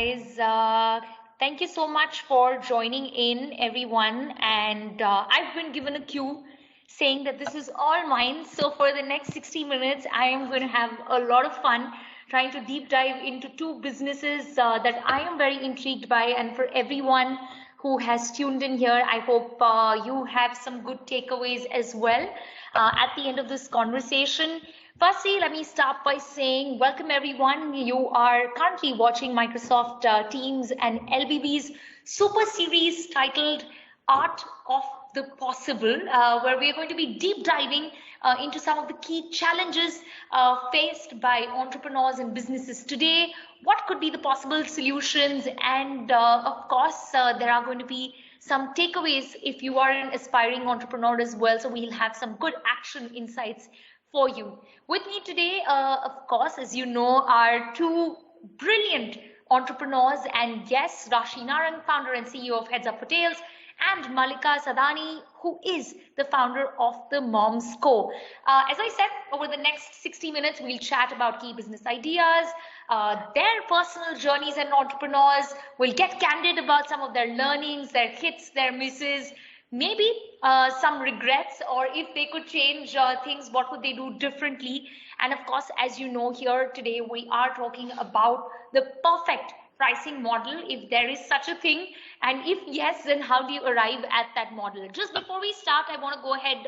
guys. Thank you so much for joining in, everyone. And I've been given a cue saying that this is all mine. So for the next 60 minutes, I am going to have a lot of fun trying to deep dive into two businesses that I am very intrigued by. And for everyone who has tuned in here, I hope you have some good takeaways as well at the end of this conversation. Firstly, let me start by saying welcome everyone. You are currently watching Microsoft Teams and LBB's super series titled Art of the Possible, where we are going to be deep diving into some of the key challenges faced by entrepreneurs and businesses today. What could be the possible solutions? And of course, there are going to be some takeaways if you are an aspiring entrepreneur as well. So we'll have some good action insights for you. With me today, of course, as you know, are two brilliant entrepreneurs and guests, Rashi Narang, founder and CEO of Heads Up for Tails, and Malika Sadani, who is the founder of the Moms Co. As I said, over the next 60 minutes, we'll chat about key business ideas, their personal journeys as entrepreneurs. We'll get candid about some of their learnings, their hits, their misses, maybe some regrets, or if they could change things, what would they do differently? And of course, as you know, here today we are talking about the perfect pricing model, if there is such a thing, and if yes, then how do you arrive at that model? Just before we start, I want to go ahead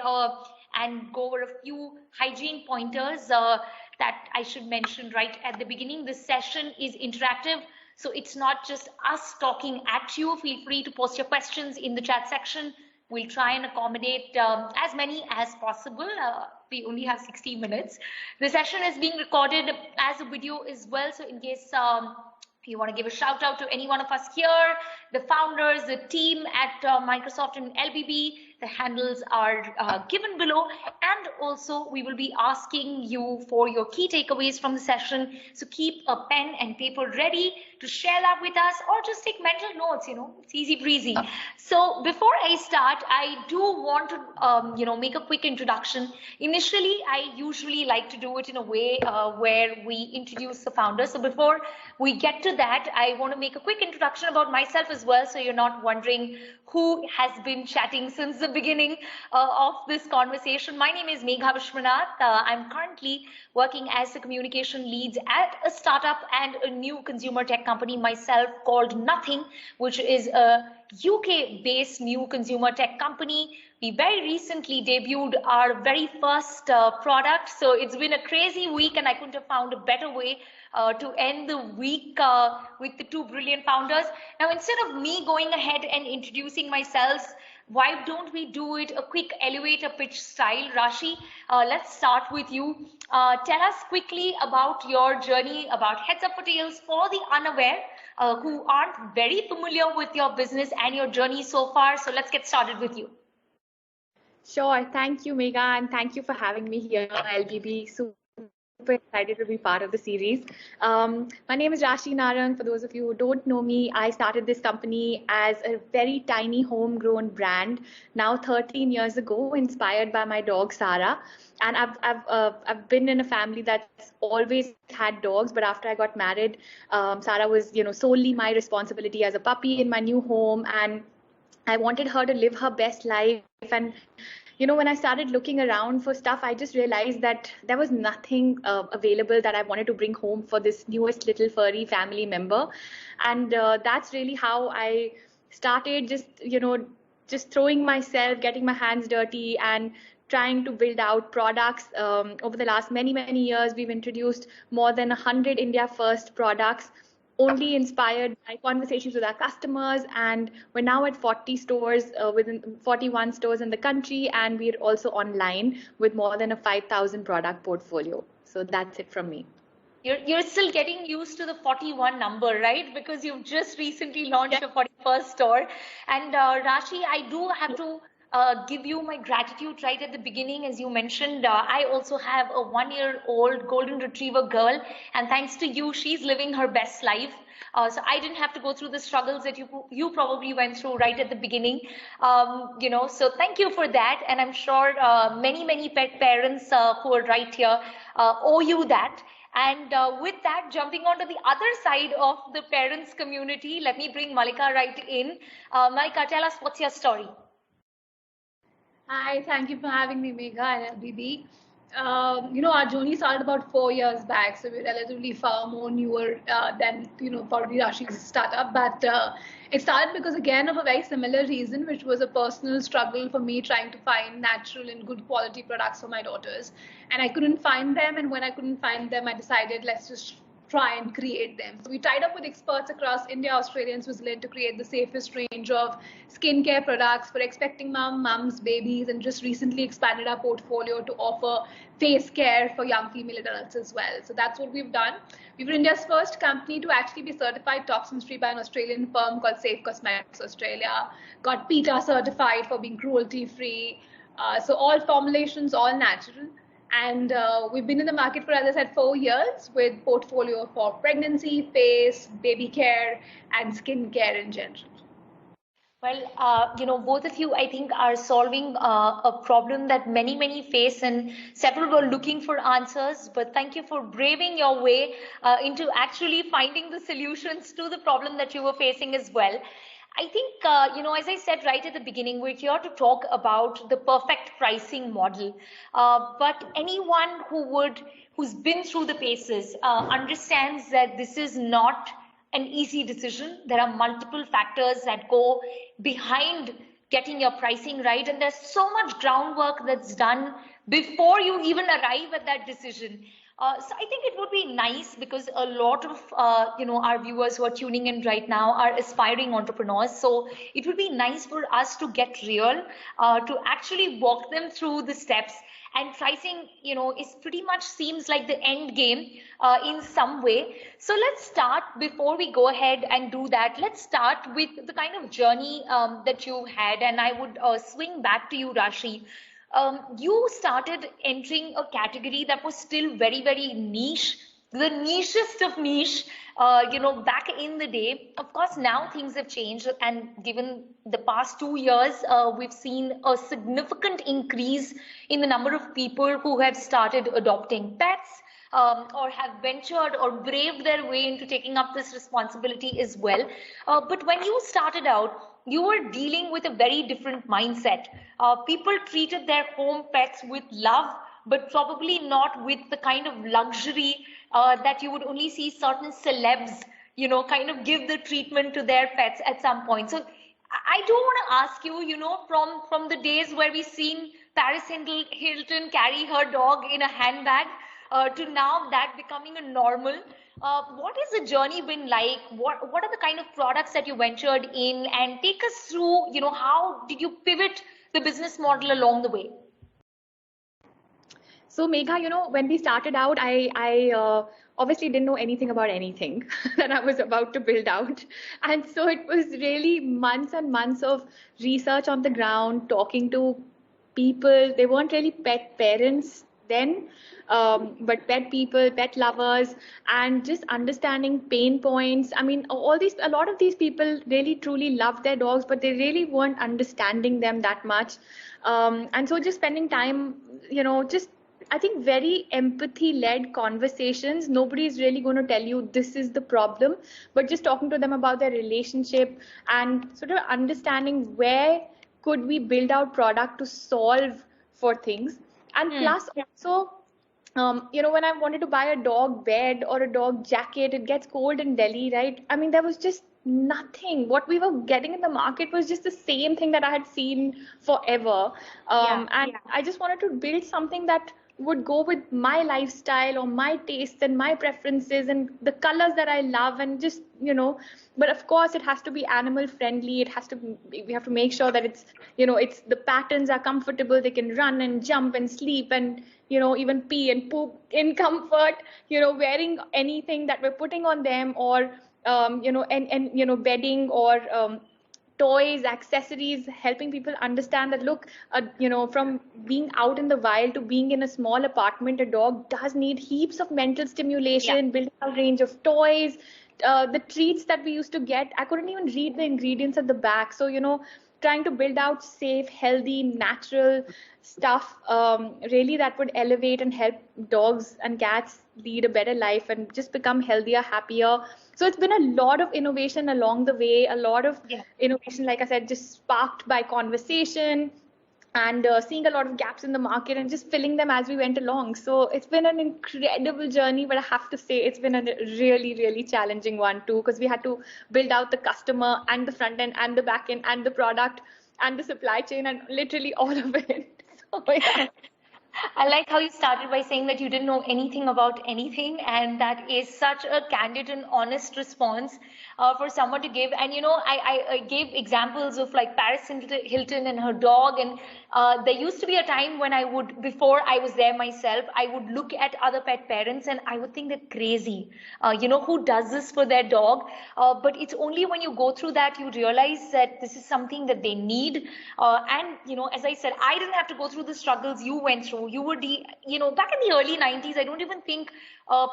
and go over a few hygiene pointers that I should mention right at the beginning. This session is interactive, so it's not just us talking at you. Feel free to post your questions in the chat section. We'll try and accommodate as many as possible. We only have 60 minutes. The session is being recorded as a video as well. So in case you want to give a shout out to any one of us here, the founders, the team at Microsoft and LBB, the handles are given below. And also we will be asking you for your key takeaways from the session. So keep a pen and paper ready to share that with us, or just take mental notes, it's easy breezy. So before I start, I do want to, make a quick introduction. Initially, I usually like to do it in a way where we introduce the founder. So before we get to that, I want to make a quick introduction about myself as well, so you're not wondering who has been chatting since the beginning of this conversation. My name is Megha Vishwanath. I'm currently working as a communication lead at a startup and a new consumer tech company myself called Nothing, which is a UK-based new consumer tech company. We very recently debuted our very first product. So it's been a crazy week, and I couldn't have found a better way to end the week with the two brilliant founders. Now, instead of me going ahead and introducing myself, why don't we do it a quick elevator pitch style? Rashi, let's start with you. Tell us quickly about your journey, about Heads Up for Tails, for the unaware who aren't very familiar with your business and your journey so far. So let's get started with you. Sure. Thank you, Megha, and thank you for having me here, LBB. Super excited to be part of the series. My name is Rashi Narang. For those of you who don't know me, I started this company as a very tiny homegrown brand now 13 years ago, inspired by my dog Sarah. And I've been in a family that's always had dogs, but after I got married, Sarah was solely my responsibility as a puppy in my new home, and I wanted her to live her best life. And when I started looking around for stuff, I just realized that there was nothing available that I wanted to bring home for this newest little furry family member. And that's really how I started just throwing myself, getting my hands dirty and trying to build out products. Over the last many years, we've introduced more than 100 India first products, only inspired by conversations with our customers, and we're now at 40 stores, within 41 stores in the country, and we're also online with more than a 5,000 product portfolio. So that's it from me. You're still getting used to the 41 number, right? Because you've just recently launched your 41st store. And Rashi, I do have to give you my gratitude right at the beginning. As you mentioned, I also have a 1-year-old golden retriever girl, and thanks to you, she's living her best life. So I didn't have to go through the struggles that you probably went through right at the beginning. So thank you for that. And I'm sure many pet parents who are right here owe you that. And with that, jumping onto the other side of the parents community, let me bring Malika right in. Malika, tell us, what's your story? Hi, thank you for having me, Megha and LBB. Our journey started about 4 years back, so we're relatively far more newer than, probably Rashi's startup. But it started because, again, of a very similar reason, which was a personal struggle for me trying to find natural and good quality products for my daughters. And I couldn't find them. And when I couldn't find them, I decided, let's just try and create them. So we tied up with experts across India, Australia, and Switzerland to create the safest range of skincare products for expecting mums, babies, and just recently expanded our portfolio to offer face care for young female adults as well. So that's what we've done. We were India's first company to actually be certified toxin-free by an Australian firm called Safe Cosmetics Australia. Got PETA certified for being cruelty-free. So all formulations, all natural. And we've been in the market for, as I said, 4 years with portfolio for pregnancy, face, baby care, and skin care in general. Well, both of you, I think, are solving a problem that many face, and several were looking for answers. But thank you for braving your way into actually finding the solutions to the problem that you were facing as well. I think, as I said right at the beginning, we're here to talk about the perfect pricing model. But anyone who's been through the paces understands that this is not an easy decision. There are multiple factors that go behind getting your pricing right, and there's so much groundwork that's done before you even arrive at that decision. So I think it would be nice, because a lot of our viewers who are tuning in right now are aspiring entrepreneurs. So it would be nice for us to get real, to actually walk them through the steps. And pricing, is pretty much seems like the end game in some way. So let's start, before we go ahead and do that, let's start with the kind of journey that you had. And I would swing back to you, Rashi. You started entering a category that was still very niche, the nichest of niche, back in the day. Of course, now things have changed, and given the past 2 years, we've seen a significant increase in the number of people who have started adopting pets, or have ventured or braved their way into taking up this responsibility as well. But when you started out, you were dealing with a very different mindset. People treated their home pets with love, but probably not with the kind of luxury that you would only see certain celebs, kind of give the treatment to their pets at some point. So I do want to ask you, from the days where we've seen Paris Hilton carry her dog in a handbag, to now that becoming a normal. What has the journey been like? What are the kind of products that you ventured in? And take us through, how did you pivot the business model along the way? So Megha, when we started out, I obviously didn't know anything about anything that I was about to build out. And so it was really months and months of research on the ground, talking to people. They weren't really pet parents then, but pet people, pet lovers, and just understanding pain points. I mean, a lot of these people really truly love their dogs, but they really weren't understanding them that much. And so just spending time, just I think very empathy-led conversations. Nobody's really going to tell you this is the problem, but just talking to them about their relationship and sort of understanding where could we build out product to solve for things. And plus also, when I wanted to buy a dog bed or a dog jacket, it gets cold in Delhi, right? I mean, there was just nothing. What we were getting in the market was just the same thing that I had seen forever. I just wanted to build something that would go with my lifestyle or my tastes and my preferences and the colors that I love, and just, but of course it has to be animal friendly. We have to make sure that it's the patterns are comfortable. They can run and jump and sleep and, even pee and poop in comfort, wearing anything that we're putting on them, or, bedding or, toys, accessories, helping people understand that, look, from being out in the wild to being in a small apartment, a dog does need heaps of mental stimulation, building a range of toys, the treats that we used to get. I couldn't even read the ingredients at the back. So, trying to build out safe, healthy, natural stuff, really that would elevate and help dogs and cats lead a better life and just become healthier, happier. So it's been a lot of innovation along the way, a lot of innovation, like I said, just sparked by conversation and seeing a lot of gaps in the market and just filling them as we went along. So it's been an incredible journey, but I have to say it's been a really, really challenging one too, because we had to build out the customer and the front end and the back end and the product and the supply chain and literally all of it. So yeah. I like how you started by saying that you didn't know anything about anything, and that is such a candid and honest response for someone to give. And I gave examples of like Paris Hilton and her dog, and there used to be a time when I would, before I was there myself, I would look at other pet parents and I would think they're crazy. Who does this for their dog? But it's only when you go through that you realize that this is something that they need. And as I said, I didn't have to go through the struggles you went through. You were, back in the early 90s, I don't even think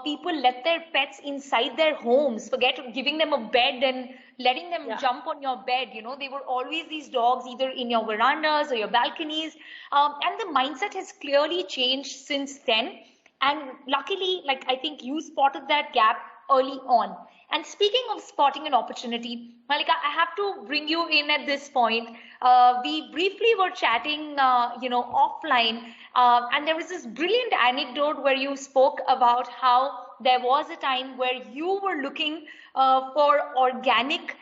people let their pets inside their homes. Forget giving them a bed and letting them jump on your bed. They were always these dogs either in your verandas or your balconies. And the mindset has clearly changed since then. And luckily, like I think you spotted that gap early on. And speaking of spotting an opportunity, Malika, I have to bring you in at this point. We briefly were chatting, offline, and there was this brilliant anecdote where you spoke about how there was a time where you were looking for organic,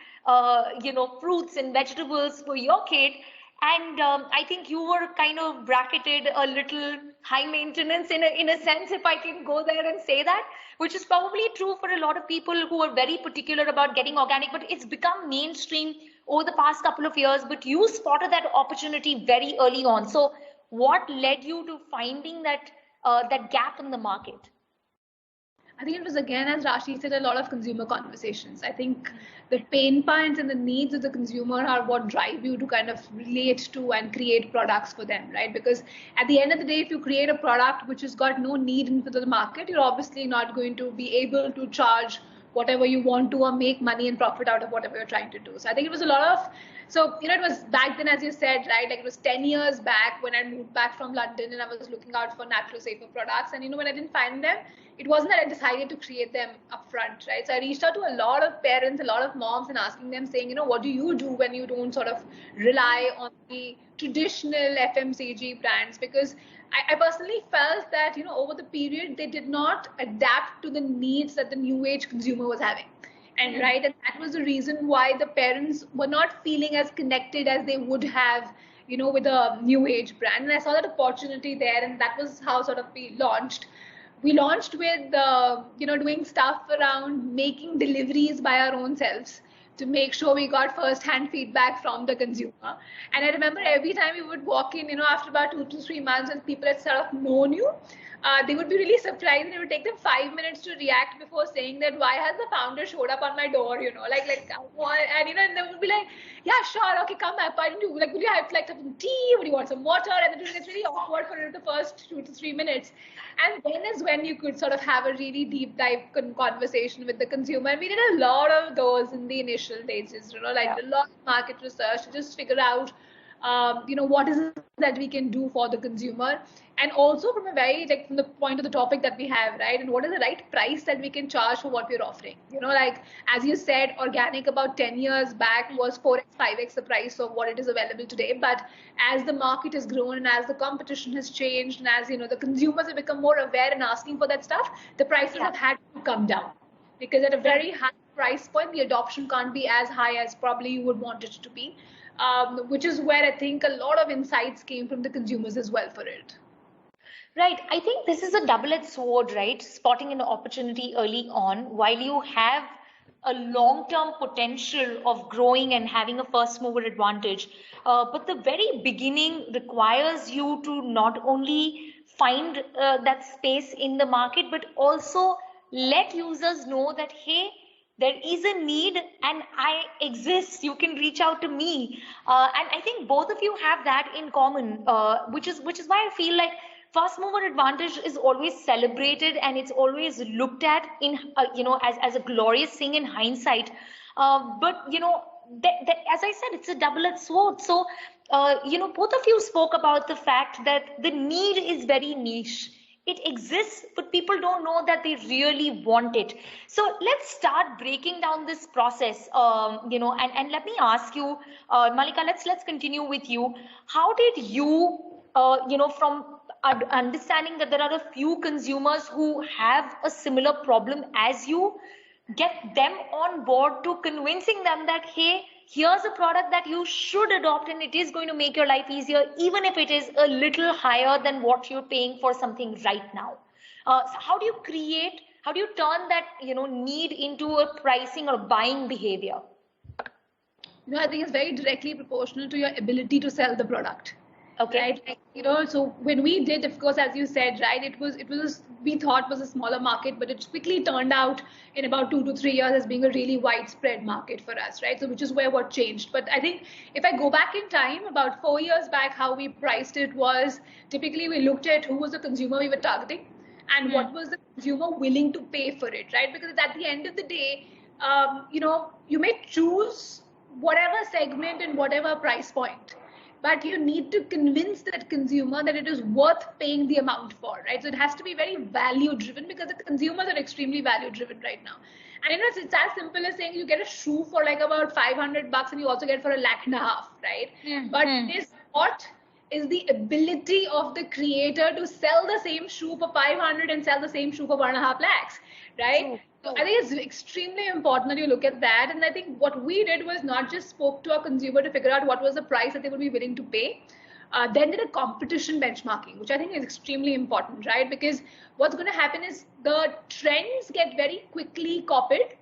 fruits and vegetables for your kid. And I think you were kind of bracketed a little high maintenance in a sense, if I can go there and say that, which is probably true for a lot of people who are very particular about getting organic, but it's become mainstream over the past couple of years. But you spotted that opportunity very early on. So what led you to finding that gap in the market? I think it was, again, as Rashi said, a lot of consumer conversations. I think the pain points and the needs of the consumer are what drive you to kind of relate to and create products for them, right? Because at the end of the day, if you create a product which has got no need in the market, you're obviously not going to be able to charge whatever you want to or make money and profit out of whatever you're trying to do. So I think it was a lot of, it was back then, as you said, right? Like it was 10 years back when I moved back from London and I was looking out for natural, safer products. And, when I didn't find them, it wasn't that I decided to create them upfront, right? So I reached out to a lot of parents, a lot of moms, and asking them, saying, what do you do when you don't sort of rely on the traditional FMCG brands? Because I personally felt that, over the period, they did not adapt to the needs that the new age consumer was having. And right, and that was the reason why the parents were not feeling as connected as they would have, with a new age brand. And I saw that opportunity there, and that was how sort of we launched. We launched with, doing stuff around making deliveries by our own selves to make sure we got first-hand feedback from the consumer. And I remember every time we would walk in, after about 2 to 3 months, and people had sort of known you, they would be really surprised, and it would take them 5 minutes to react before saying that, why has the founder showed up on my door, and and they would be like, yeah, sure, okay, come up, would you have like some tea, would you want some water? And it's really awkward for the first 2 to 3 minutes. And then is when you could sort of have a really deep dive conversation with the consumer. And we did a lot of those in the initial stages, a lot of market research to just figure out, what is it that we can do for the consumer, and also from from the point of the topic that we have, right? And what is the right price that we can charge for what we're offering? As you said, organic about 10 years back was 4x, 5x the price of what it is available today. But as the market has grown and as the competition has changed and as, the consumers have become more aware and asking for that stuff, the prices have had to come down, because at a very high price point, the adoption can't be as high as probably you would want it to be. Which is where I think a lot of insights came from the consumers as well for it. Right. I think this is a double-edged sword, right? Spotting an opportunity early on, while you have a long-term potential of growing and having a first mover advantage. But the very beginning requires you to not only find that space in the market, but also let users know that, hey, there is a need and I exist. You can reach out to me. And I think both of you have that in common, which is why I feel like first mover advantage is always celebrated and it's always looked at in, as a glorious thing in hindsight. But, as I said, it's a double-edged sword. So, both of you spoke about the fact that the need is very niche. It exists, but people don't know that they really want it. So let's start breaking down this process. And let me ask you, Malika, let's continue with you. How did you, from understanding that there are a few consumers who have a similar problem as you, get them on board to convincing them that, hey, here's a product that you should adopt and it is going to make your life easier, even if it is a little higher than what you're paying for something right now. So how do you turn that, need into a pricing or buying behavior? I think it's very directly proportional to your ability to sell the product. Okay. Right. So when we did, of course, as you said, right, it was we thought was a smaller market, but it quickly turned out in about 2 to 3 years as being a really widespread market for us, right? So which is where what changed. But I think if I go back in time, about 4 years back, how we priced it was typically we looked at who was the consumer we were targeting and what was the consumer willing to pay for it, right? Because at the end of the day, you may choose whatever segment and whatever price point, but you need to convince that consumer that it is worth paying the amount for, right? So it has to be very value driven, because the consumers are extremely value driven right now. And it's as simple as saying you get a shoe for like about $500 and you also get for $1.5 lakh, right? But this what is the ability of the creator to sell the same shoe for 500 and sell the same shoe for 1.5 lakhs, right? So I think it's extremely important that you look at that. And I think what we did was not just spoke to our consumer to figure out what was the price that they would be willing to pay, then did a competition benchmarking, which I think is extremely important, right? Because what's going to happen is the trends get very quickly copied.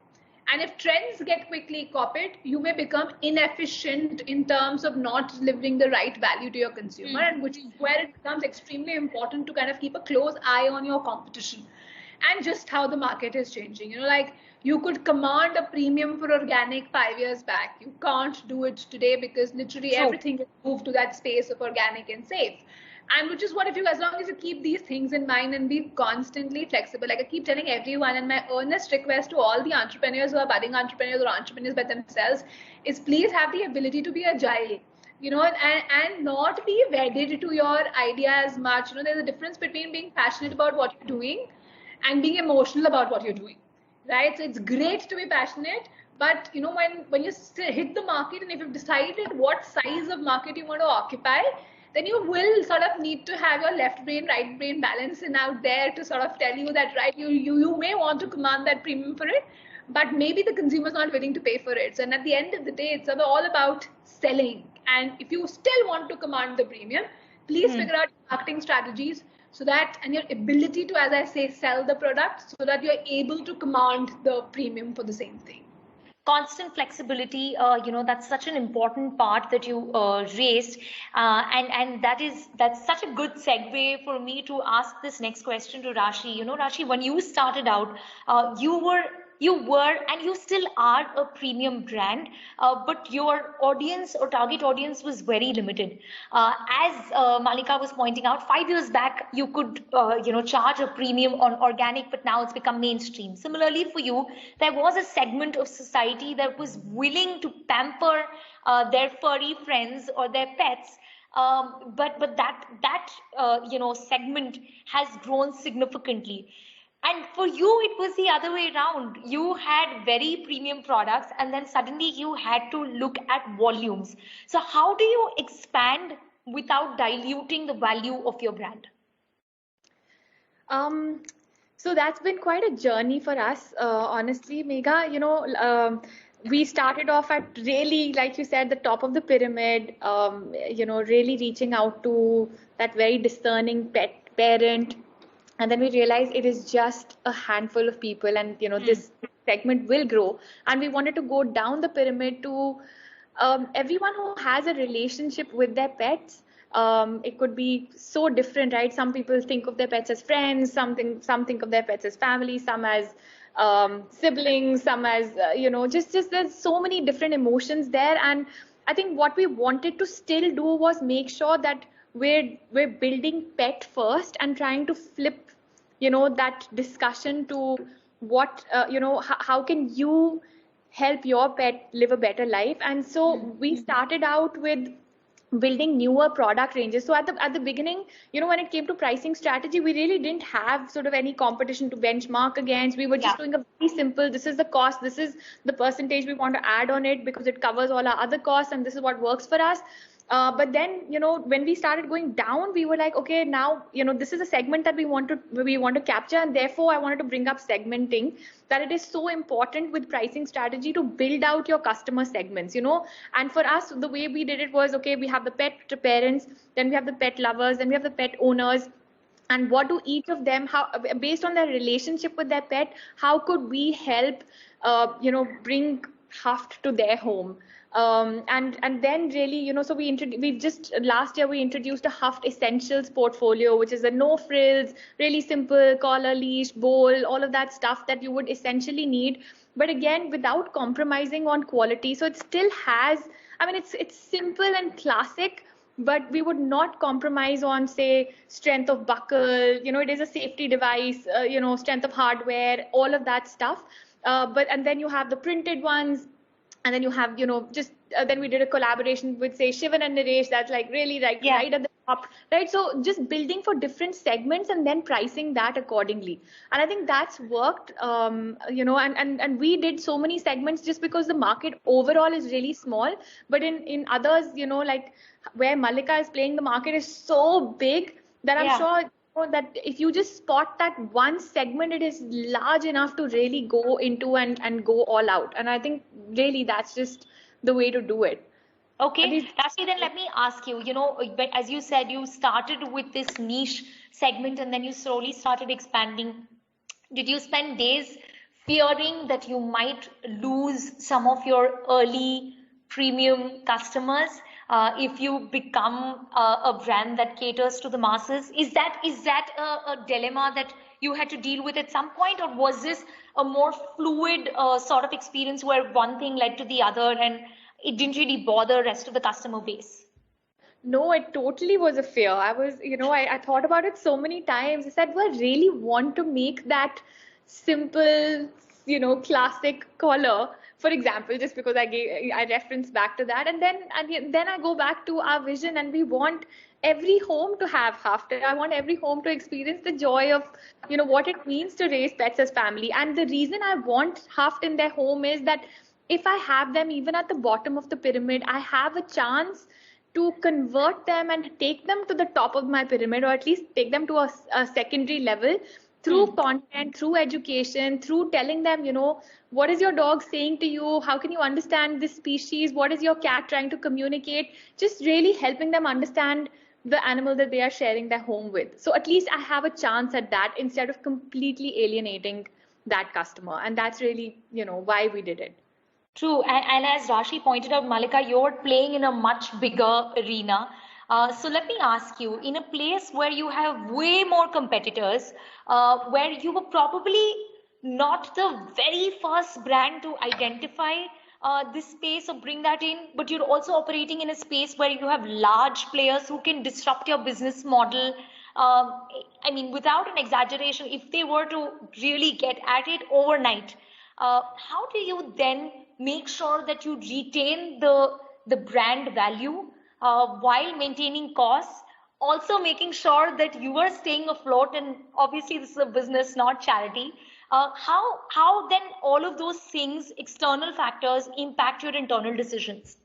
And if trends get quickly copied, you may become inefficient in terms of not delivering the right value to your consumer, and which is where it becomes extremely important to kind of keep a close eye on your competition and just how the market is changing. Like you could command a premium for organic 5 years back. You can't do it today because literally everything has moved to that space of organic and safe. And which is what, as long as you keep these things in mind and be constantly flexible, like I keep telling everyone, and my earnest request to all the entrepreneurs who are budding entrepreneurs or entrepreneurs by themselves is please have the ability to be agile, and not be wedded to your idea as much. There's a difference between being passionate about what you're doing and being emotional about what you're doing, right? So it's great to be passionate, but when you hit the market and if you've decided what size of market you want to occupy, then you will sort of need to have your left brain, right brain balance and out there to sort of tell you that, right, you may want to command that premium for it, but maybe the consumer is not willing to pay for it. So, and at the end of the day, it's all about selling. And if you still want to command the premium, please figure out marketing strategies so that, and your ability to, as I say, sell the product so that you're able to command the premium for the same thing. Constant flexibility, that's such an important part that you raised, and that's such a good segue for me to ask this next question to Rashi. Rashi, when you started out, you were and you still are a premium brand, but your audience or target audience was very limited. As Malika was pointing out, 5 years back you could charge a premium on organic, but now it's become mainstream. Similarly for you, there was a segment of society that was willing to pamper their furry friends or their pets, but that segment has grown significantly. And for you, it was the other way around. You had very premium products, and then suddenly you had to look at volumes. So how do you expand without diluting the value of your brand? So that's been quite a journey for us, honestly, Megha. We started off at really, like you said, the top of the pyramid, really reaching out to that very discerning pet parent. And then we realized it is just a handful of people, and this segment will grow. And we wanted to go down the pyramid to everyone who has a relationship with their pets. It could be so different, right? Some people think of their pets as friends, some think of their pets as family, some as siblings, some as just there's so many different emotions there. And I think what we wanted to still do was make sure that we're building pet first and trying to flip that discussion to what how can you help your pet live a better life. And so we started out with building newer product ranges. So at the beginning, when it came to pricing strategy, we really didn't have sort of any competition to benchmark against. We were just doing a very simple, this is the cost, this is the percentage we want to add on it because it covers all our other costs, and this is what works for us. But then, when we started going down, we were like, okay, now, this is a segment that we want to capture, and therefore I wanted to bring up segmenting, that it is so important with pricing strategy to build out your customer segments, and for us, the way we did it was, okay, we have the pet parents, then we have the pet lovers, then we have the pet owners, and what do each of them, how, based on their relationship with their pet, how could we help, bring Huft to their home. And then really, so last year we introduced a Huft Essentials portfolio, which is a no frills, really simple collar, leash, bowl, all of that stuff that you would essentially need, but again, without compromising on quality. So it still has, it's simple and classic, but we would not compromise on, say, strength of buckle, it is a safety device, strength of hardware, all of that stuff. And then you have the printed ones, and then you have, then we did a collaboration with, say, Shivan and Naresh, that's like really right at the top, right? So just building for different segments and then pricing that accordingly. And I think that's worked, and we did so many segments just because the market overall is really small. But in others, like where Mallika is playing, the market is so big that I'm sure that if you just spot that one segment, it is large enough to really go into and go all out. And I think really that's just the way to do it. Okay, Rashi, then let me ask you, but as you said, you started with this niche segment and then you slowly started expanding. Did you spend days fearing that you might lose some of your early premium customers if you become a brand that caters to the masses? Is that a dilemma that you had to deal with at some point, or was this a more fluid sort of experience where one thing led to the other and it didn't really bother the rest of the customer base? No, it totally was a fear. I was, I thought about it so many times. I said, do I really want to make that simple, classic collar, for example, just because I reference back to that, and then I go back to our vision, and we want every home to have Huft. I want every home to experience the joy of, what it means to raise pets as family. And the reason I want Huft in their home is that if I have them even at the bottom of the pyramid, I have a chance to convert them and take them to the top of my pyramid, or at least take them to a secondary level through content, through education, through telling them, what is your dog saying to you? How can you understand this species? What is your cat trying to communicate? Just really helping them understand the animal that they are sharing their home with. So at least I have a chance at that instead of completely alienating that customer. And that's really, why we did it. True. And as Rashi pointed out, Mallika, you're playing in a much bigger arena. So let me ask you, in a place where you have way more competitors, where you were probably not the very first brand to identify this space or bring that in, but you're also operating in a space where you have large players who can disrupt your business model. Without an exaggeration, if they were to really get at it overnight, how do you then make sure that you retain the brand value while maintaining costs, also making sure that you are staying afloat? And obviously this is a business, not charity. How then all of those things, external factors, impact your internal decisions?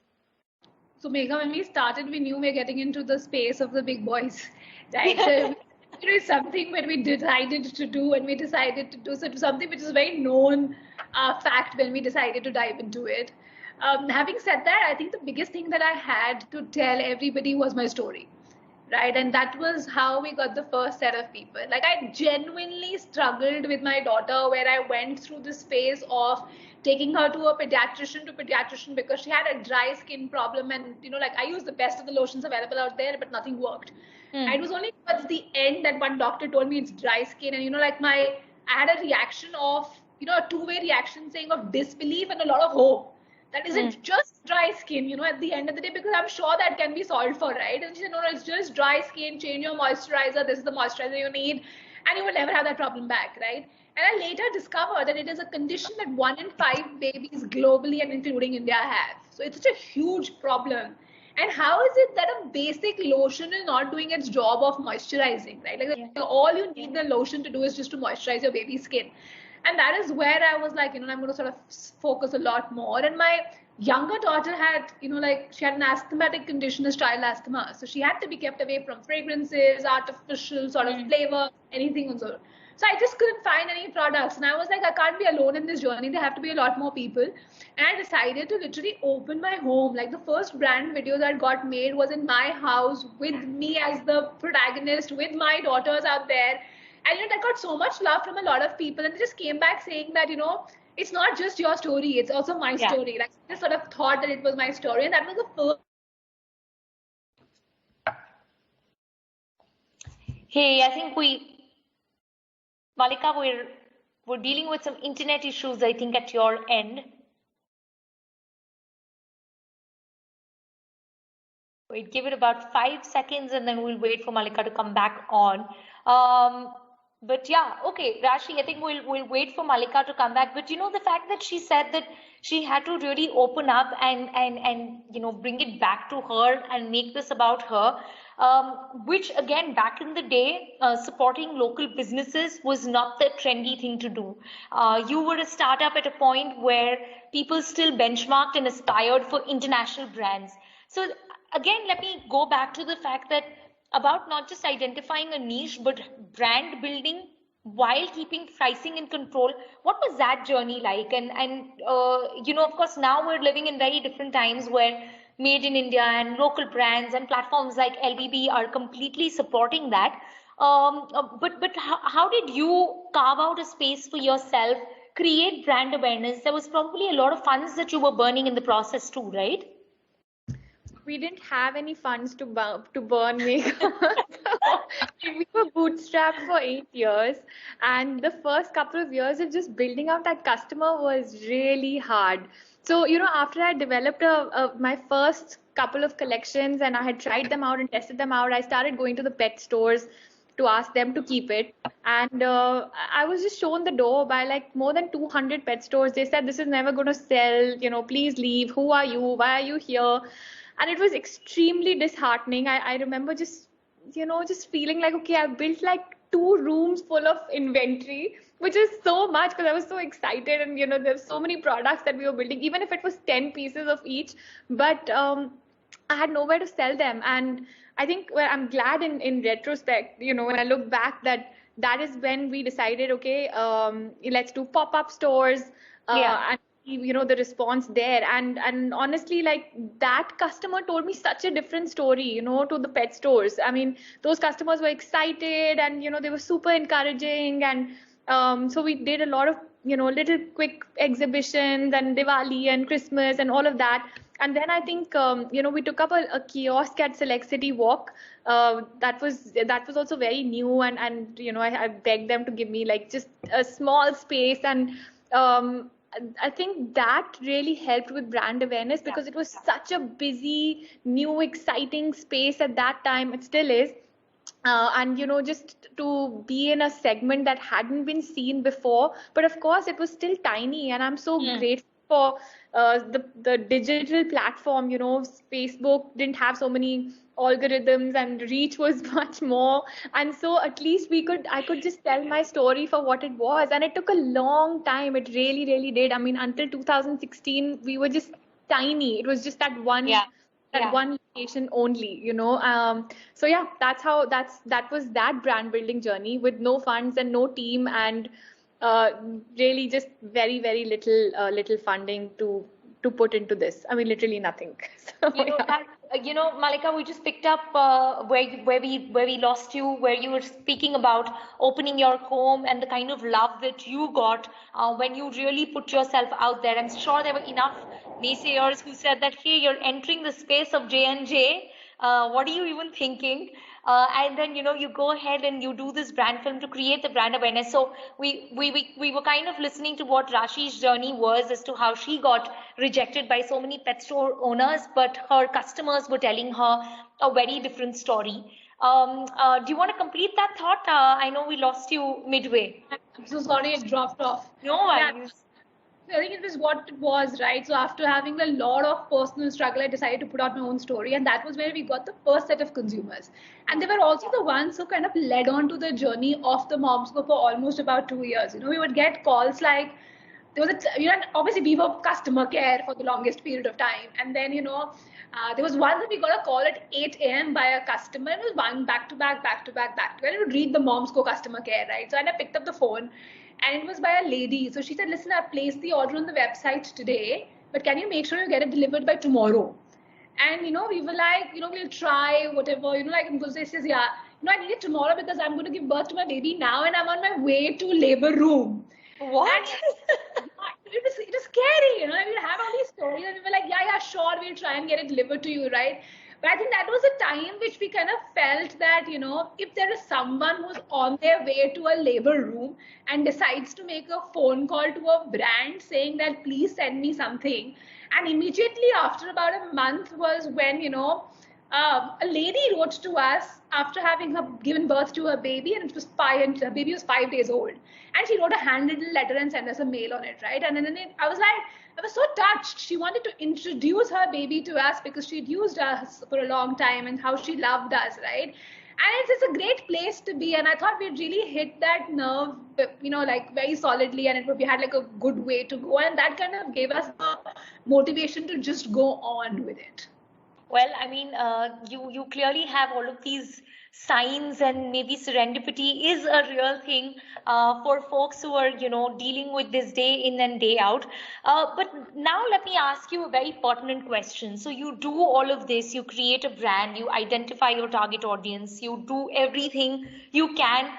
So Megha, when we started, we knew we were getting into the space of the big boys, right? So it is something that we decided to do, and we decided to do something which is a very known fact when we decided to dive into it. Having said that, I think the biggest thing that I had to tell everybody was my story, right? And that was how we got the first set of people. Like, I genuinely struggled with my daughter, where I went through this phase of taking her to a pediatrician because she had a dry skin problem, and I used the best of the lotions available out there, but nothing worked. And it was only towards the end that one doctor told me it's dry skin, and I had a reaction of a two-way reaction, saying of disbelief and a lot of hope. That isn't just dry skin, at the end of the day, because I'm sure that can be solved for, right? And she said, no, it's just dry skin, change your moisturizer. This is the moisturizer you need. and you will never have that problem back, right? And I later discovered that it is a condition that 1 in 5 babies globally and including India have. So it's such a huge problem. And how is it that a basic lotion is not doing its job of moisturizing, right? Like all you need the lotion to do is just to moisturize your baby's skin. And that is where I was like, I'm going to sort of focus a lot more. And my younger daughter had, like she had an asthmatic condition, as child asthma. So she had to be kept away from fragrances, artificial sort of flavor, anything and so. So I just couldn't find any products. And I was like, I can't be alone in this journey. There have to be a lot more people. And I decided to literally open my home. Like the first brand video that got made was in my house with me as the protagonist, with my daughters out there. And that got so much love from a lot of people. And they just came back saying that, it's not just your story, it's also my story. Like I just sort of thought that it was my story. And that was the first. Hey, I think Malika, we're dealing with some internet issues, I think, at your end. Wait, give it about 5 seconds and then we'll wait for Malika to come back on. But yeah, okay, Rashi, I think we'll wait for Malika to come back. But the fact that she said that she had to really open up and bring it back to her and make this about her, which again, back in the day, supporting local businesses was not the trendy thing to do. You were a startup at a point where people still benchmarked and aspired for international brands. So again, let me go back to the fact that about not just identifying a niche, but brand building while keeping pricing in control. What was that journey like? And of course, now we're living in very different times where Made in India and local brands and platforms like LBB are completely supporting that. But how did you carve out a space for yourself, create brand awareness? There was probably a lot of funds that you were burning in the process too, right? We didn't have any funds to burn makeup. We were bootstrapped for 8 years, and the first couple of years of just building out that customer was really hard. So after I developed my first couple of collections and I had tried them out and tested them out, I started going to the pet stores to ask them to keep it, and I was just shown the door by like more than 200 pet stores. They said, this is never going to sell, please leave, who are you, why are you here? And it was extremely disheartening. I remember just feeling like, okay, I've built like 2 rooms full of inventory, which is so much because I was so excited, and there's so many products that we were building, even if it was 10 pieces of each, but I had nowhere to sell them. And I think I'm glad in retrospect, when I look back, that is when we decided, okay, let's do pop-up stores. And the response there, and honestly, like that customer told me such a different story, to the pet stores. I mean, those customers were excited, and they were super encouraging, and so we did a lot of little quick exhibitions and Diwali and Christmas and all of that. And then I think we took up a kiosk at Select City Walk. That was also very new, and I begged them to give me like just a small space, and I think that really helped with brand awareness because it was such a busy, new, exciting space at that time. It still is. And just to be in a segment that hadn't been seen before, but of course it was still tiny, and I'm so grateful for the digital platform. Facebook didn't have so many algorithms, and reach was much more, and so at least I could just tell my story for what it was. And it took a long time. It really did. I mean, until 2016 we were just tiny. It was just that one one location only, so yeah, that was that brand building journey with no funds and no team, and really just very little funding to put into this. I mean, literally nothing. So, Malika, we just picked up where we lost you, where you were speaking about opening your home and the kind of love that you got when you really put yourself out there. I'm sure there were enough naysayers who said that, hey, you're entering the space of J&J. What are you even thinking? And then you go ahead and you do this brand film to create the brand awareness. So we were kind of listening to what Rashi's journey was as to how she got rejected by so many pet store owners, but her customers were telling her a very different story. Do you want to complete that thought? I know we lost you midway. I'm so sorry it dropped off. No Yeah, worries. I think it was what it was, right? So after having a lot of personal struggle, I decided to put out my own story, and that was where we got the first set of consumers. And they were also the ones who kind of led on to the journey of the Moms Go for almost about 2 years. We would get calls like there was obviously we were customer care for the longest period of time, and then there was one that we got a call at 8 a.m. by a customer. It was one back to back, back to back, back to back. It would read the Moms Go customer care, right? So and I picked up the phone, and it was by a lady. So she said, "Listen, I've placed the order on the website today, but can you make sure you get it delivered by tomorrow?" And we were like, we'll try whatever, like Jose says, yeah, I need it tomorrow because I'm going to give birth to my baby now, and I'm on my way to labor room. What? It was scary, and we'd have all these stories, and we were like, yeah, sure, we'll try and get it delivered to you, right? But I think that was a time which we kind of felt that, if there is someone who's on their way to a labor room and decides to make a phone call to a brand saying that, please send me something. And immediately after about a month was when, a lady wrote to us after having given birth to her baby, and her baby was 5 days old. And she wrote a handwritten letter and sent us a mail on it, right? And then I was so touched. She wanted to introduce her baby to us because she'd used us for a long time and how she loved us, right? And it's a great place to be. And I thought we'd really hit that nerve, like very solidly, and we had like a good way to go. And that kind of gave us the motivation to just go on with it. Well, I mean, you clearly have all of these signs, and maybe serendipity is a real thing for folks who are, dealing with this day in and day out. But now let me ask you a very pertinent question. So you do all of this, you create a brand, you identify your target audience, you do everything you can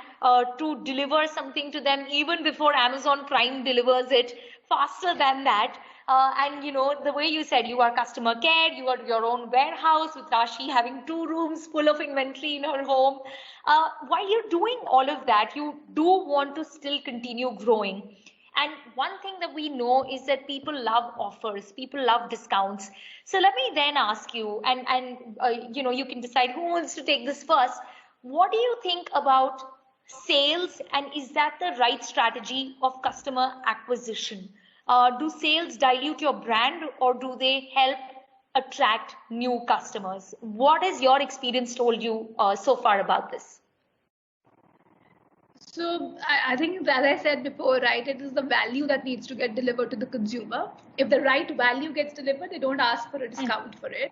to deliver something to them even before Amazon Prime delivers it, faster than that. And the way you said, you are customer care, you are your own warehouse with Rashi having 2 rooms full of inventory in her home. While you're doing all of that, you do want to still continue growing. And one thing that we know is that people love offers, people love discounts. So let me then ask you, and you can decide who wants to take this first. What do you think about sales, and is that the right strategy of customer acquisition? Do sales dilute your brand, or do they help attract new customers? What has your experience told you so far about this? So I think, as I said before, right, it is the value that needs to get delivered to the consumer. If the right value gets delivered, they don't ask for a discount for it.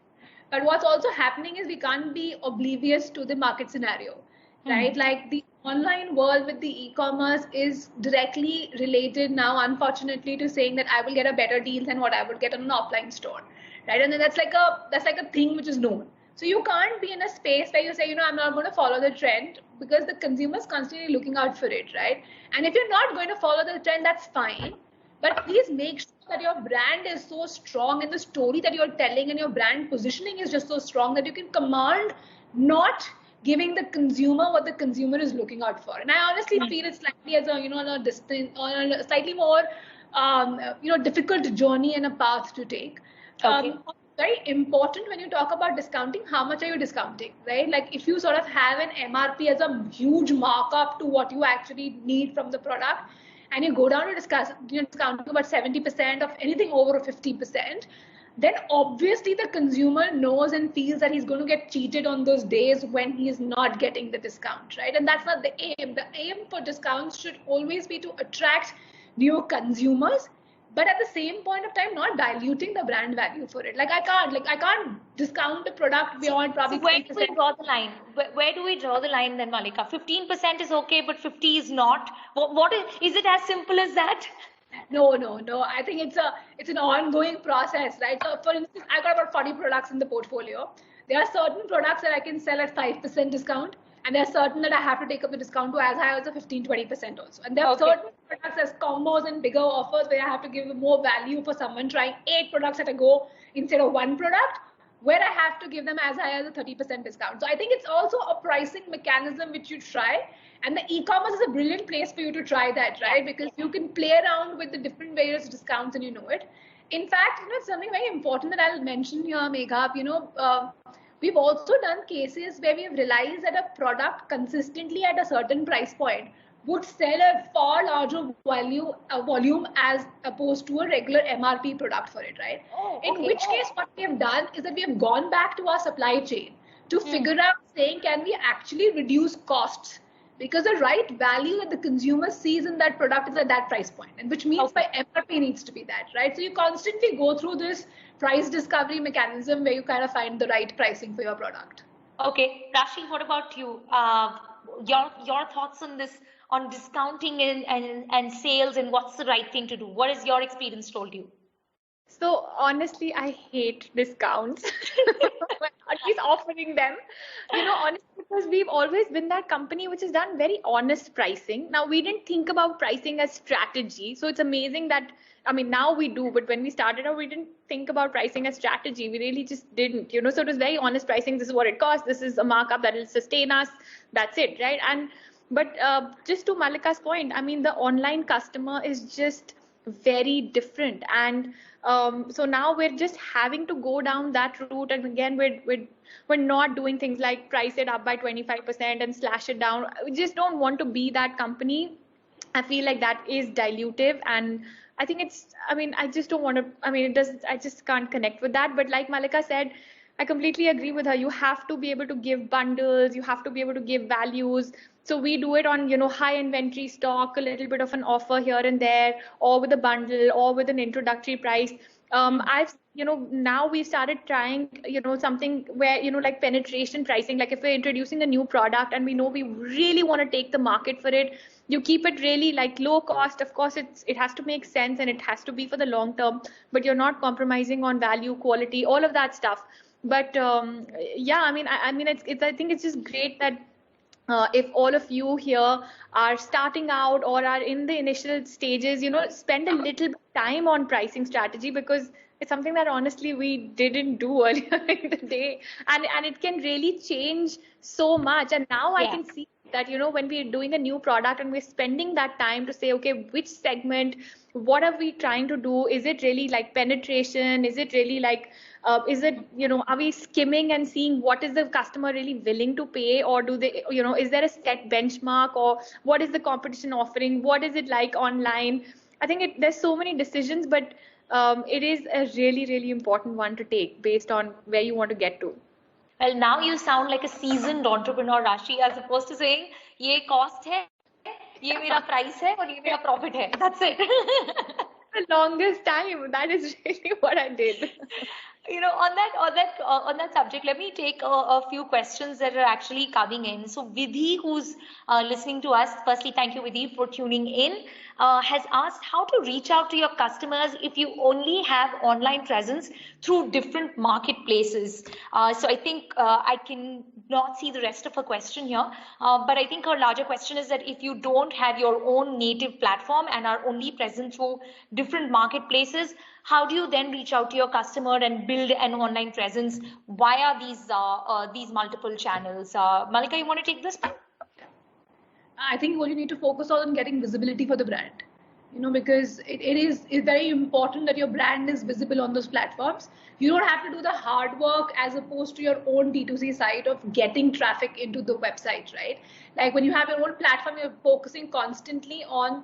But what's also happening is we can't be oblivious to the market scenario, right? Like the online world with the e-commerce is directly related now, unfortunately, to saying that I will get a better deal than what I would get on an offline store, right? And then that's like a thing which is known. So you can't be in a space where you say, I'm not going to follow the trend, because the consumer is constantly looking out for it, right? And if you're not going to follow the trend, that's fine. But please make sure that your brand is so strong, and the story that you're telling and your brand positioning is just so strong that you can command not giving the consumer what the consumer is looking out for. And I honestly feel it's slightly as a slightly more difficult journey and a path to take. Okay. Very important when you talk about discounting, how much are you discounting, right? Like if you sort of have an MRP as a huge markup to what you actually need from the product, and you go down to discounting about 70% of anything over 50%, then obviously the consumer knows and feels that he's going to get cheated on those days when he is not getting the discount, right? And that's not the aim. The aim for discounts should always be to attract new consumers, but at the same point of time, not diluting the brand value for it. Like I can't discount the product beyond probably. So where do we draw the line? Where do we draw the line then, Malika? 15% is okay, but 50 is not. What is it as simple as that? No. I think it's an ongoing process, right? So for instance, I got about 40 products in the portfolio. There are certain products that I can sell at 5% discount, and there are certain that I have to take up the discount to as high as a 15-20% also. And there are certain products as combos and bigger offers where I have to give more value for someone trying 8 products at a go instead of 1 product, where I have to give them as high as a 30% discount. So I think it's also a pricing mechanism which you try. And the e-commerce is a brilliant place for you to try that, right? Because you can play around with the different various discounts and you know it. In fact, it's something very important that I'll mention here, Megha. We've also done cases where we've realized that a product consistently at a certain price point would sell a far larger volume as opposed to a regular MRP product for it, right? In which case, what we have done is that we have gone back to our supply chain to figure out saying, can we actually reduce costs? Because the right value that the consumer sees in that product is at that price point, and which means by MRP needs to be that, right? So you constantly go through this price discovery mechanism where you kind of find the right pricing for your product. Okay, Rashi, what about you? Your thoughts on this, on discounting and sales, and what's the right thing to do? What has your experience told you? So honestly, I hate discounts. At least offering them, honestly, because we've always been that company which has done very honest pricing. Now, we didn't think about pricing as strategy. So it's amazing that, I mean, now we do, but when we started out, we didn't think about pricing as strategy. We really just didn't, so it was very honest pricing. This is what it costs. This is a markup that will sustain us. That's it, right? But just to Malika's point, I mean, the online customer is just very different. And so now we're just having to go down that route. And again, we're not doing things like price it up by 25% and slash it down. We just don't want to be that company. I feel like that is dilutive, and I think I just don't want to, I just can't connect with that. But like Malika said, I completely agree with her. You have to be able to give bundles, you have to be able to give values. So we do it on, high inventory stock, a little bit of an offer here and there, or with a bundle, or with an introductory price. Now we've started trying, something where, like penetration pricing, like if we're introducing a new product and we know we really want to take the market for it, you keep it really like low cost. Of course, it has to make sense and it has to be for the long term, but you're not compromising on value, quality, all of that stuff. But yeah, I think it's just great that if all of you here are starting out or are in the initial stages, spend a little bit of time on pricing strategy, because it's something that honestly we didn't do earlier in the day, and it can really change so much. And now I can see that, when we're doing a new product and we're spending that time to say, okay, which segment, what are we trying to do? Is it really like penetration? Is it really like, is it, are we skimming and seeing what is the customer really willing to pay? Or do they, is there a set benchmark, or what is the competition offering? What is it like online? I think there's so many decisions, but it is a really, really important one to take based on where you want to get to. Well, now you sound like a seasoned entrepreneur, Rashi, as opposed to saying, ye cost hai, ye mera price hai, aur ye mera profit hai. That's it. The longest time, that is really what I did. On that subject, let me take a few questions that are actually coming in. So Vidhi, who's listening to us, firstly, thank you, Vidhi, for tuning in, has asked how to reach out to your customers if you only have online presence through different marketplaces. So I think I can not see the rest of her question here, but I think her larger question is that if you don't have your own native platform and are only present through different marketplaces, how do you then reach out to your customer and build an online presence via these multiple channels? Malika, you want to take this? I think what you need to focus on getting visibility for the brand, because it's very important that your brand is visible on those platforms. You don't have to do the hard work as opposed to your own D2C side of getting traffic into the website, right? Like when you have your own platform, you're focusing constantly on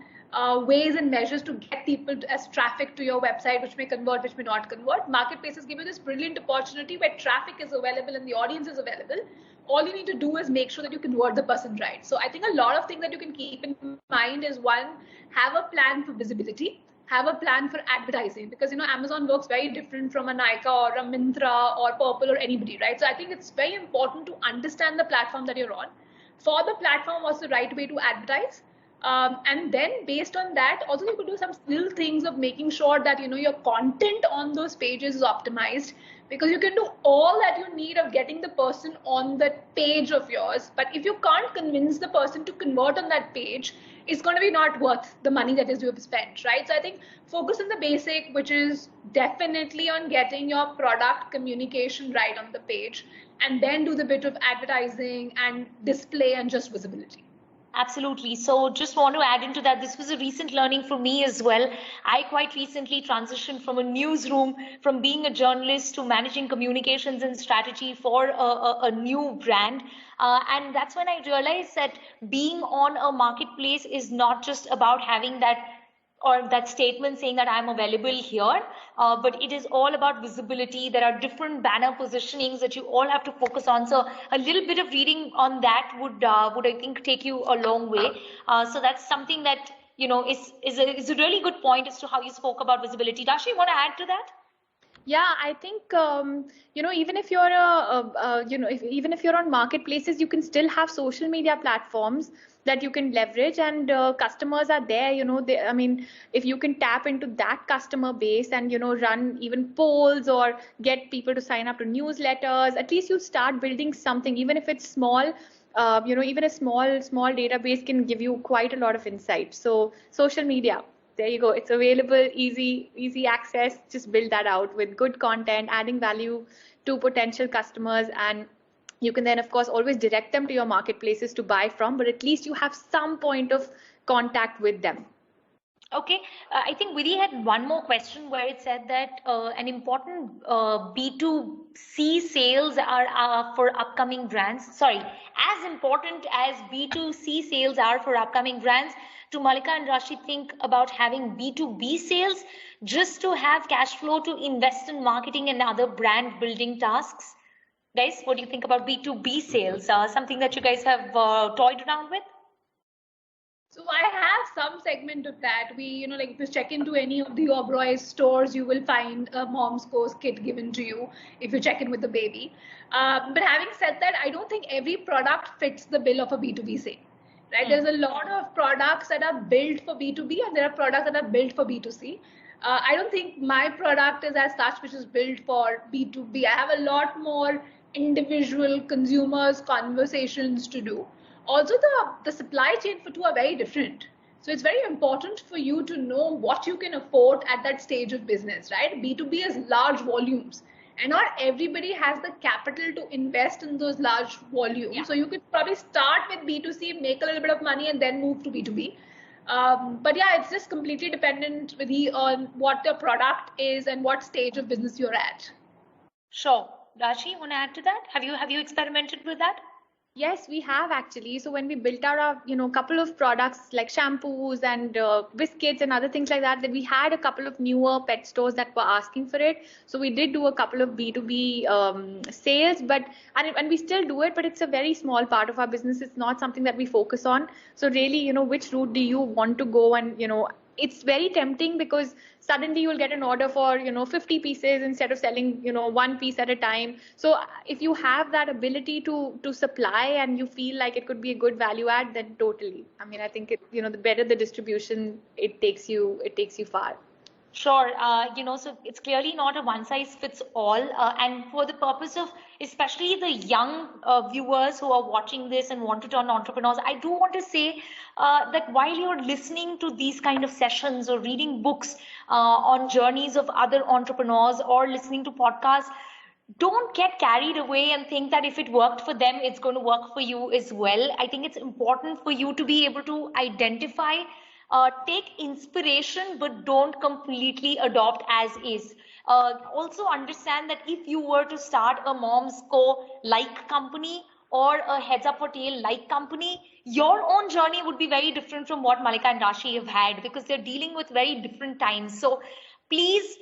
ways and measures to get people as traffic to your website, which may convert, which may not convert. Marketplaces give you this brilliant opportunity where traffic is available and the audience is available. All you need to do is make sure that you convert the person right. So I think a lot of things that you can keep in mind is, one, have a plan for visibility, have a plan for advertising, because Amazon works very different from a Nykaa or a Myntra or Purple or anybody, right? So I think it's very important to understand the platform that you're on. For the platform, what's the right way to advertise? And then based on that, also you could do some little things of making sure that your content on those pages is optimized, because you can do all that you need of getting the person on that page of yours. But if you can't convince the person to convert on that page, it's going to be not worth the money that is you have spent, right? So I think focus on the basic, which is definitely on getting your product communication right on the page, and then do the bit of advertising and display and just visibility. Absolutely. So just want to add into that, this was a recent learning for me as well. I quite recently transitioned from a newsroom, from being a journalist to managing communications and strategy for a new brand. And that's when I realized that being on a marketplace is not just about having that or that statement saying that I'm available here, but it is all about visibility. There are different banner positionings that you all have to focus on. So a little bit of reading on that would I think take you a long way. So that's something that is a really good point as to how you spoke about visibility. Dashi, you want to add to that? Yeah, I think even if you're even if you're on marketplaces, you can still have social media platforms that you can leverage, and customers are there. I mean, if you can tap into that customer base and run even polls or get people to sign up to newsletters, at least you start building something, even if it's small. Even a small database can give you quite a lot of insight. So social media, there you go. It's available, easy access. Just build that out with good content, adding value to potential customers, and you can then of course always direct them to your marketplaces to buy from, but at least you have some point of contact with them. Okay, I think Vidhi had one more question where it said that an important B2C sales are for upcoming brands. Sorry, as important as B2C sales are for upcoming brands, do Mallika and Rashi think about having B2B sales just to have cash flow to invest in marketing and other brand building tasks? Guys, what do you think about B2B sales? Something that you guys have toyed around with? So I have some segment of that. We, like if you check into any of the Oberoi stores, you will find a mom's course kit given to you if you check in with the baby. But having said that, I don't think every product fits the bill of a B2B sale. Right? There's a lot of products that are built for B2B and there are products that are built for B2C. I don't think my product is as such which is built for B2B. I have a lot more individual consumers conversations to do. Also, the supply chain for two are very different. So it's very important for you to know what you can afford at that stage of business, right? B2B is large volumes and not everybody has the capital to invest in those large volumes. Yeah. So you could probably start with B2C, make a little bit of money and then move to B2B. But yeah, it's just completely dependent really on what the product is and what stage of business you're at. Sure. Rashi, you want to add to that? Have you experimented with that? Yes, we have actually. So when we built out our, couple of products like shampoos and biscuits and other things like that, then we had a couple of newer pet stores that were asking for it. So we did do a couple of B2B sales, and we still do it, but it's a very small part of our business. It's not something that we focus on. So really, which route do you want to go? And, it's very tempting because suddenly you'll get an order for 50 pieces instead of selling one piece at a time. So if you have that ability to supply and you feel like it could be a good value add, then totally. I mean, I think the better the distribution, it takes you far. Sure. So it's clearly not a one size fits all. And for the purpose of especially the young viewers who are watching this and want to turn entrepreneurs, I do want to say that while you're listening to these kind of sessions or reading books on journeys of other entrepreneurs or listening to podcasts, don't get carried away and think that if it worked for them, it's going to work for you as well. I think it's important for you to be able to identify, take inspiration, but don't completely adopt as is. Also understand that if you were to start a Moms Co like company or a Heads Up for Tail like company, your own journey would be very different from what Mallika and Rashi have had because they're dealing with very different times. So please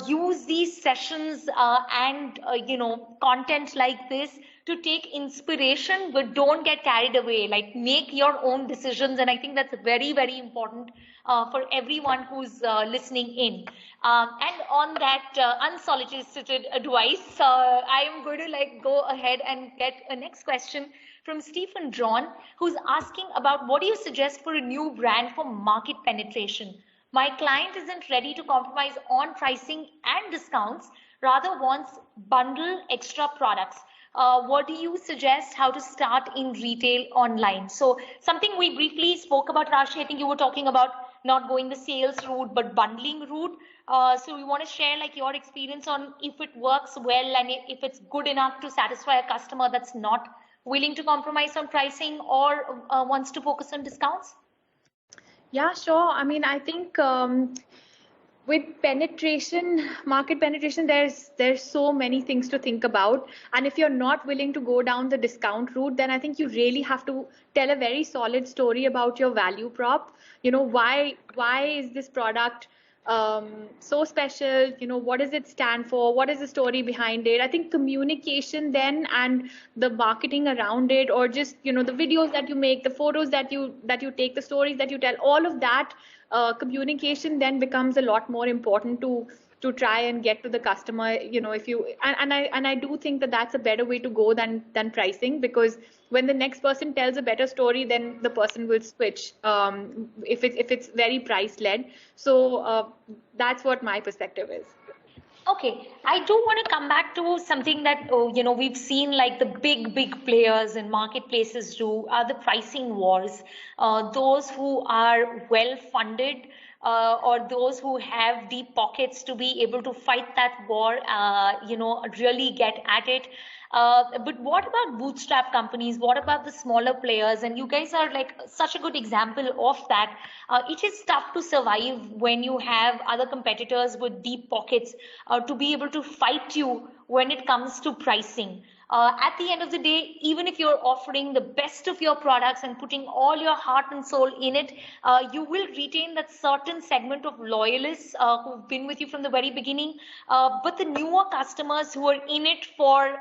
use these sessions and content like this to take inspiration, but don't get carried away. Like make your own decisions, and I think that's very, very important for everyone who's listening in. And on that unsolicited advice, I am going to go ahead and get a next question from Stephen John, who's asking about what do you suggest for a new brand for market penetration? My client isn't ready to compromise on pricing and discounts, rather wants bundle extra products. What do you suggest how to start in retail online? So something we briefly spoke about, Rashi, I think you were talking about not going the sales route, but bundling route. So we want to share your experience on if it works well and if it's good enough to satisfy a customer that's not willing to compromise on pricing or wants to focus on discounts? Yeah, sure. I mean, I think with penetration, market penetration, there's so many things to think about. And if you're not willing to go down the discount route, then I think you really have to tell a very solid story about your value prop. You know, why is this product so special? You know, what does it stand for? What is the story behind it? I think communication then and the marketing around it, or just, you know, the videos that you make, the photos that you take, the stories that you tell, all of that communication then becomes a lot more important to try and get to the customer. You know, if you and I do think that that's a better way to go than pricing, because when the next person tells a better story, then the person will switch, if it's very price led. So that's what my perspective is. Okay, I do want to come back to something that we've seen, like the big players in marketplaces do, are the pricing wars. Those who are well funded, or those who have deep pockets to be able to fight that war, really get at it. But what about bootstrap companies? What about the smaller players? And you guys are like such a good example of that. It is tough to survive when you have other competitors with deep pockets to be able to fight you when it comes to pricing. At the end of the day, even if you're offering the best of your products and putting all your heart and soul in it, you will retain that certain segment of loyalists who've been with you from the very beginning. But the newer customers who are in it for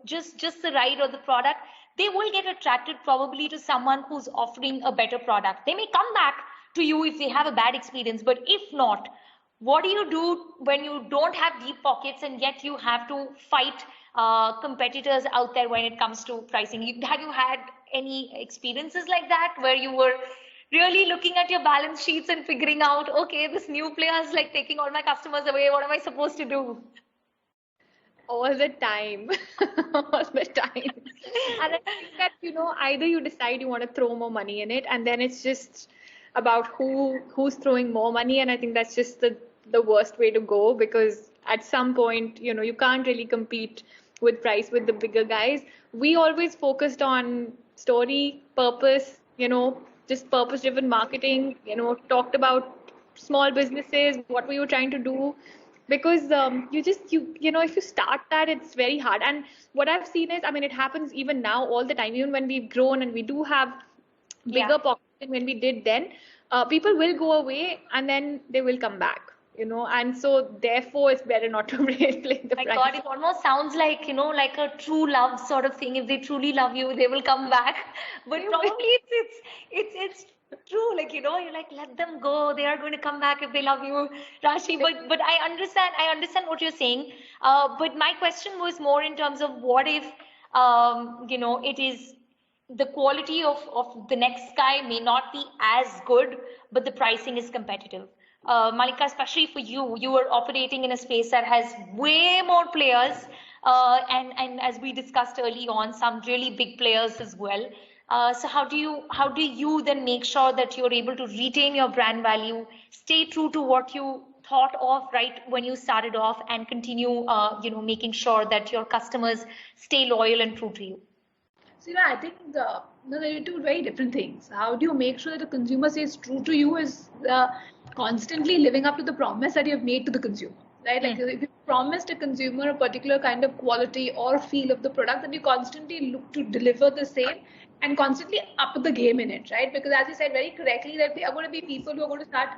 just the ride or the product, they will get attracted probably to someone who's offering a better product. They may come back to you if they have a bad experience, but if not, what do you do when you don't have deep pockets and yet you have to fight competitors out there when it comes to pricing? Have you had any experiences like that where you were really looking at your balance sheets and figuring out, okay, this new player is like taking all my customers away, what am I supposed to do? All the time. All the time. And I think that, either you decide you want to throw more money in it, and then it's just about who's throwing more money. And I think that's just the worst way to go, because at some point, you can't really compete with price with the bigger guys. We always focused on story, purpose, just purpose driven marketing, talked about small businesses, what we were trying to do. Because if you start that, it's very hard. And what I've seen is, I mean, it happens even now all the time, even when we've grown and we do have bigger pockets than when we did then, people will go away and then they will come back, and so therefore it's better not to play the My price. God, it almost sounds like, like a true love sort of thing. If they truly love you, they will come back. But probably it's true. Like, you're like, let them go. They are going to come back if they love you, Rashi. But I understand what you're saying. But my question was more in terms of what if, it is the quality of the next guy may not be as good, but the pricing is competitive. Malika, especially for you are operating in a space that has way more players, and as we discussed early on, some really big players as well. So how do you then make sure that you're able to retain your brand value, stay true to what you thought of right when you started off, and continue, making sure that your customers stay loyal and true to you? So, I think there are two very different things. How do you make sure that the consumer stays true to you is constantly living up to the promise that you have made to the consumer, right? Like if you promised a consumer a particular kind of quality or feel of the product, then you constantly look to deliver the same and constantly up the game in it, right? Because as you said very correctly, that there are going to be people who are going to start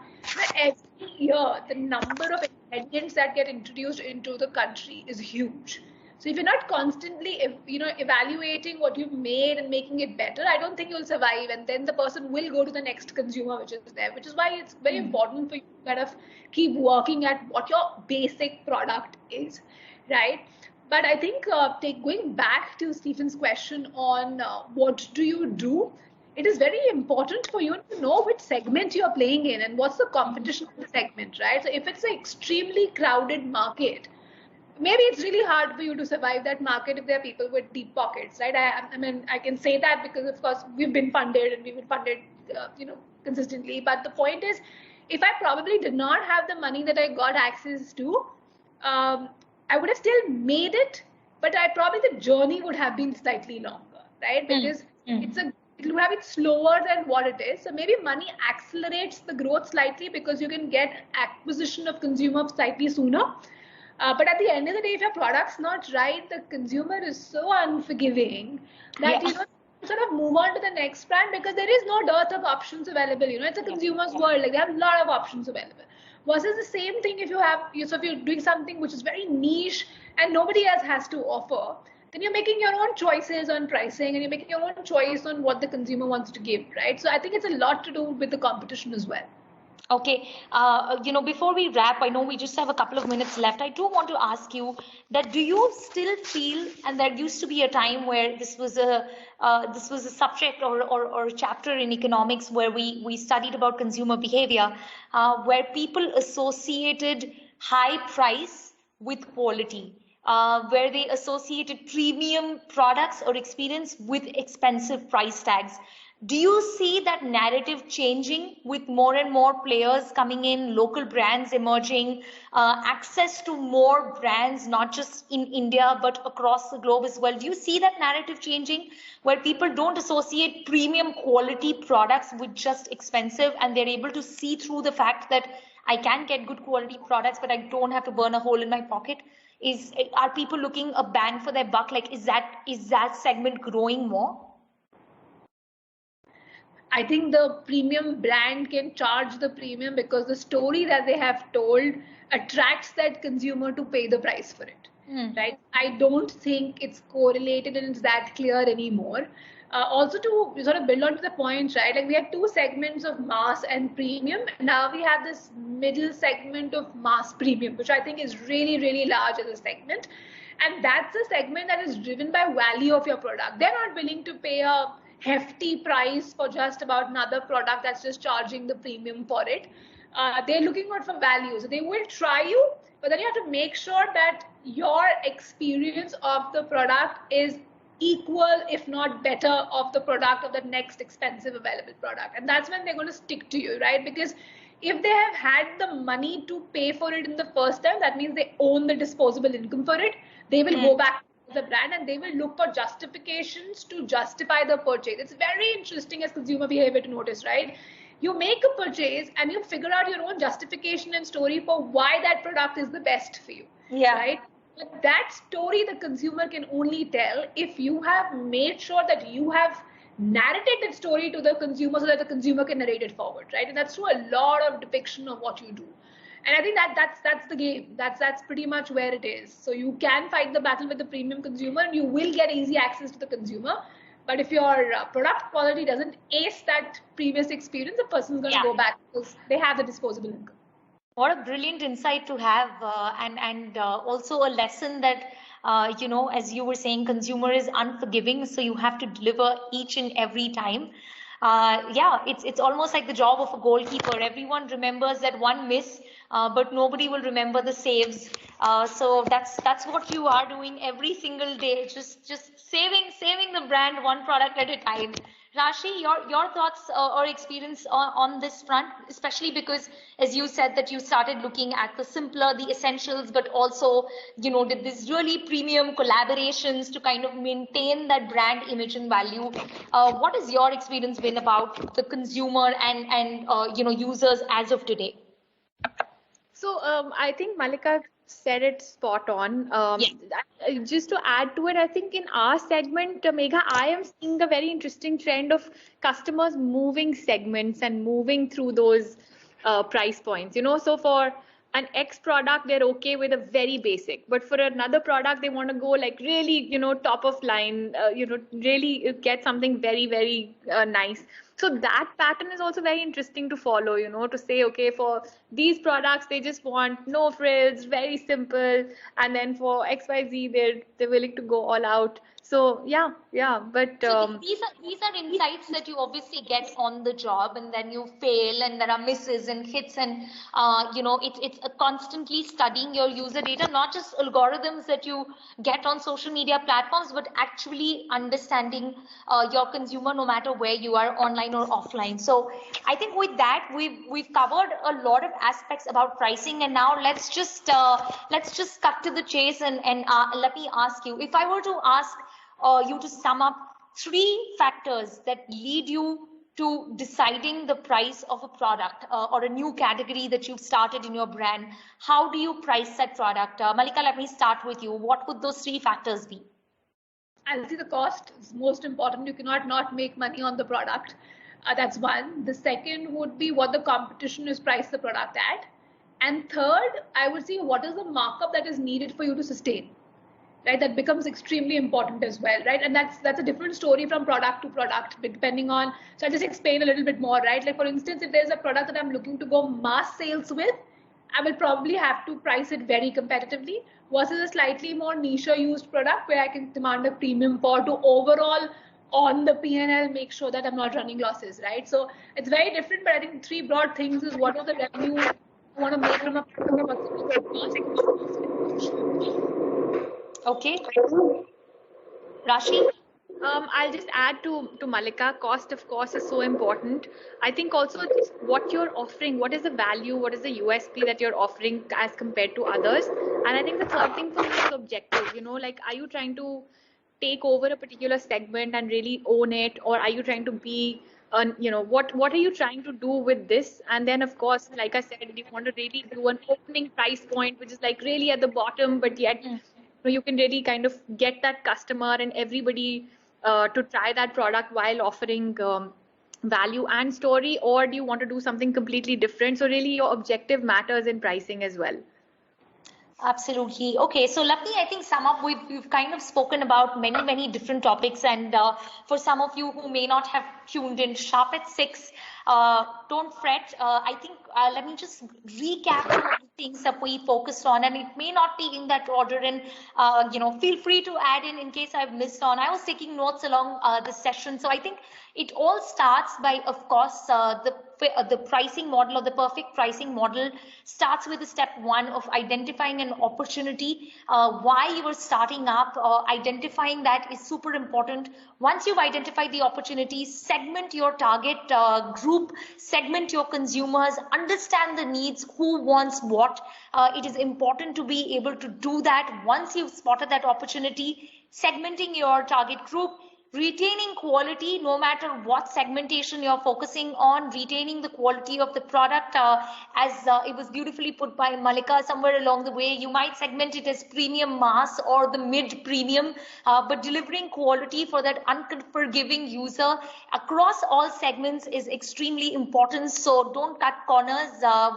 every year. The number of ingredients that get introduced into the country is huge. So if you're not constantly, evaluating what you've made and making it better, I don't think you'll survive. And then the person will go to the next consumer, which is there, which is why it's very important for you to kind of keep working at what your basic product is, right? But I think going back to Stephen's question on what do you do, it is very important for you to know which segment you're playing in and what's the competition in the segment, right? So if it's an extremely crowded market, maybe it's really hard for you to survive that market if there are people with deep pockets, right? I mean, I can say that because, of course, we've been funded consistently. But the point is, if I probably did not have the money that I got access to, I would have still made it, but probably the journey would have been slightly longer, right? Because Mm. it will have it slower than what it is. So maybe money accelerates the growth slightly because you can get acquisition of consumer slightly sooner. But at the end of the day, if your product's not right, the consumer is so unforgiving that Yeah. sort of move on to the next brand because there is no dearth of options available. It's a consumer's world; like they have a lot of options available. Versus the same thing if if you're doing something which is very niche and nobody else has to offer, then you're making your own choices on pricing and you're making your own choice on what the consumer wants to give, right? So I think it's a lot to do with the competition as well. Okay, before we wrap, I know we just have a couple of minutes left. I do want to ask you that do you still feel, and there used to be a time where this was a subject or a chapter in economics where we studied about consumer behavior, where people associated high price with quality, where they associated premium products or experience with expensive price tags. Do you see that narrative changing with more and more players coming in, local brands emerging, access to more brands, not just in India, but across the globe as well? Do you see that narrative changing where people don't associate premium quality products with just expensive and they're able to see through the fact that I can get good quality products, but I don't have to burn a hole in my pocket? Are people looking a bang for their buck? Like, is that segment growing more? I think the premium brand can charge the premium because the story that they have told attracts that consumer to pay the price for it. Right? I don't think it's correlated and it's that clear anymore. Also, to sort of build on to the point, right? Like we had two segments of mass and premium, and now we have this middle segment of mass premium, which I think is really, really large as a segment. And that's a segment that is driven by value of your product. They're not willing to pay a hefty price for just about another product that's just charging the premium for it. They're looking out for value. So they will try you, but then you have to make sure that your experience of the product is equal, if not better, of the product of the next expensive available product. And that's when they're going to stick to you, right? Because if they have had the money to pay for it in the first time, that means they own the disposable income for it. They will go back to the brand and they will look for justifications to justify the purchase. It's very interesting as consumer behavior to notice, right? You make a purchase and you figure out your own justification and story for why that product is the best for you, right? But that story the consumer can only tell if you have made sure that you have narrated that story to the consumer so that the consumer can narrate it forward, right? And that's through a lot of depiction of what you do. And I think that's the game. That's pretty much where it is. So you can fight the battle with the premium consumer and you will get easy access to the consumer. But if your product quality doesn't ace that previous experience, the person's going to go back because they have the disposable income. What a brilliant insight to have, and also a lesson that as you were saying, consumer is unforgiving, so you have to deliver each and every time. It's almost like the job of a goalkeeper. Everyone remembers that one miss, but nobody will remember the saves. So that's what you are doing every single day, just saving the brand one product at a time. Rashi, your thoughts or experience on this front, especially because, as you said, that you started looking at the simpler, the essentials, but also, did these really premium collaborations to kind of maintain that brand image and value. What has your experience been about the consumer and users as of today? So I think Mallika said it spot on. Just to add to it, I think in our segment, Megha, I am seeing a very interesting trend of customers moving segments and moving through those price points. So for an X product, they're okay with a very basic, but for another product, they want to go like really, top of line, really get something very, very nice. So that pattern is also very interesting to follow, to say, okay, for these products, they just want no frills, very simple. And then for XYZ, they're willing to go all out. So yeah. But so these are insights that you obviously get on the job, and then you fail, and there are misses and hits, and it's a constantly studying your user data, not just algorithms that you get on social media platforms, but actually understanding your consumer, no matter where you are, online or offline. So I think with that we've covered a lot of aspects about pricing, and now let's just cut to the chase and let me ask you, if I were to ask you to sum up three factors that lead you to deciding the price of a product or a new category that you've started in your brand. How do you price that product? Malika, let me start with you. What would those three factors be? I'll see the cost is most important. You cannot not make money on the product. That's one. The second would be what the competition is priced the product at. And third, I would say what is the markup that is needed for you to sustain. Right, that becomes extremely important as well, right? And that's a different story from product to product, depending on. So I'll just explain a little bit more, right? Like for instance, if there's a product that I'm looking to go mass sales with, I will probably have to price it very competitively versus a slightly more niche used product where I can demand a premium for to overall on the P&L make sure that I'm not running losses, right? So it's very different, but I think three broad things is what are the revenue you want to make from a Okay. Rashi? I'll just add to Malika. Cost, of course, is so important. I think also just what you're offering, what is the value, what is the USP that you're offering as compared to others. And I think the third thing for me is objective. You know, like, are you trying to take over a particular segment and really own it, or are you trying to be you know, what are you trying to do with this? And then, of course, like I said, you want to really do an opening price point, which is like really at the bottom, but yet you can really kind of get that customer and everybody to try that product while offering value and story. Or do you want to do something completely different? So really your objective matters in pricing as well. Absolutely. Okay, so let me, I think, sum up. We've kind of spoken about many different topics, and for some of you who may not have tuned in sharp at 6, don't fret. I think let me just recap some of the things that we focused on, and it may not be in that order. And you know, feel free to add in case I've missed on. I was taking notes along this session, so I think it all starts by, of course, the pricing model, or the perfect pricing model starts with the step 1 of identifying an opportunity. Why you are starting up, identifying that is super important. Once you've identified the opportunity, segment your target group, segment your consumers, understand the needs, who wants what. It is important to be able to do that once you've spotted that opportunity, segmenting your target group, retaining quality no matter what segmentation you're focusing on, retaining the quality of the product, as it was beautifully put by Malika somewhere along the way. You might segment it as premium mass or the mid premium, but delivering quality for that unforgiving user across all segments is extremely important. So don't cut corners.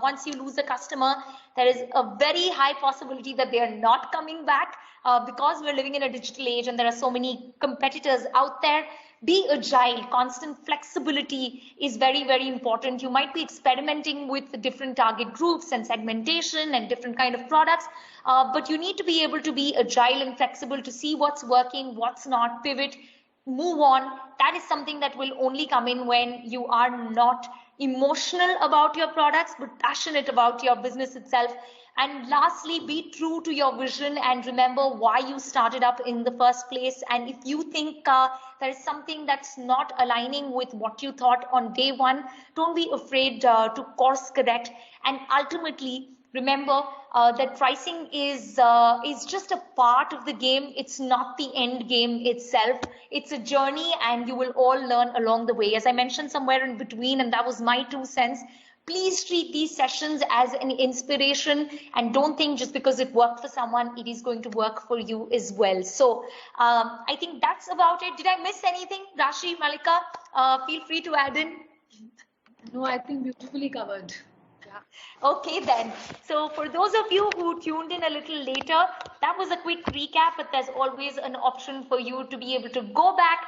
Once you lose a customer, there is a very high possibility that they are not coming back. Because we're living in a digital age and there are so many competitors out there. Be agile. Constant flexibility is very important. You might be experimenting with different target groups and segmentation and different kind of products, but you need to be able to be agile and flexible to see what's working, what's not, pivot, move on. That is something that will only come in when you are not emotional about your products, but passionate about your business itself. And lastly, be true to your vision and remember why you started up in the first place. And if you think there is something that's not aligning with what you thought on day one, don't be afraid to course correct. And ultimately, remember that pricing is just a part of the game. It's not the end game itself. It's a journey, and you will all learn along the way. As I mentioned somewhere in between, and that was my 2 cents. Please treat these sessions as an inspiration, and don't think just because it worked for someone, it is going to work for you as well. So I think that's about it. Did I miss anything? Rashi, Malika, feel free to add in. No, I think beautifully covered. Yeah. Okay then. So for those of you who tuned in a little later, that was a quick recap, but there's always an option for you to be able to go back,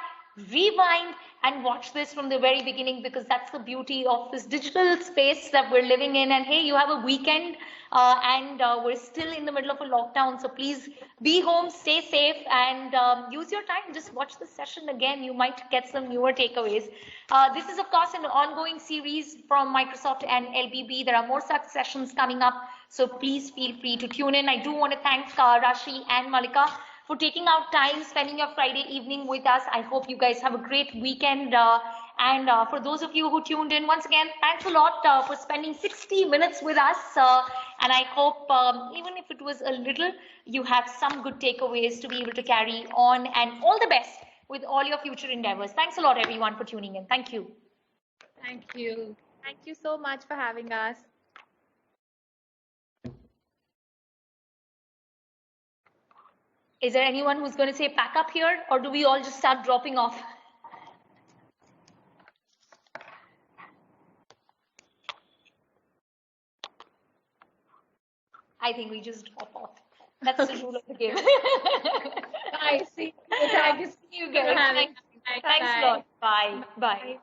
rewind, and watch this from the very beginning, because that's the beauty of this digital space that we're living in. And hey, you have a weekend and we're still in the middle of a lockdown, so please be home, stay safe, and use your time. Just watch the session again. You might get some newer takeaways. This is, of course, an ongoing series from Microsoft and LBB. There are more such sessions coming up, so please feel free to tune in. I do want to thank Rashi and Malika for taking out time, spending your Friday evening with us. I hope you guys have a great weekend. And for those of you who tuned in, once again, thanks a lot for spending 60 minutes with us. And I hope, even if it was a little, you have some good takeaways to be able to carry on. And all the best with all your future endeavors. Thanks a lot, everyone, for tuning in. Thank you. Thank you. Thank you so much for having us. Is there anyone who's going to say pack up here, or do we all just start dropping off? I think we just drop off. That's the rule of the game. Bye. See you. Thank you. See you guys. Thanks a lot. Bye. Bye.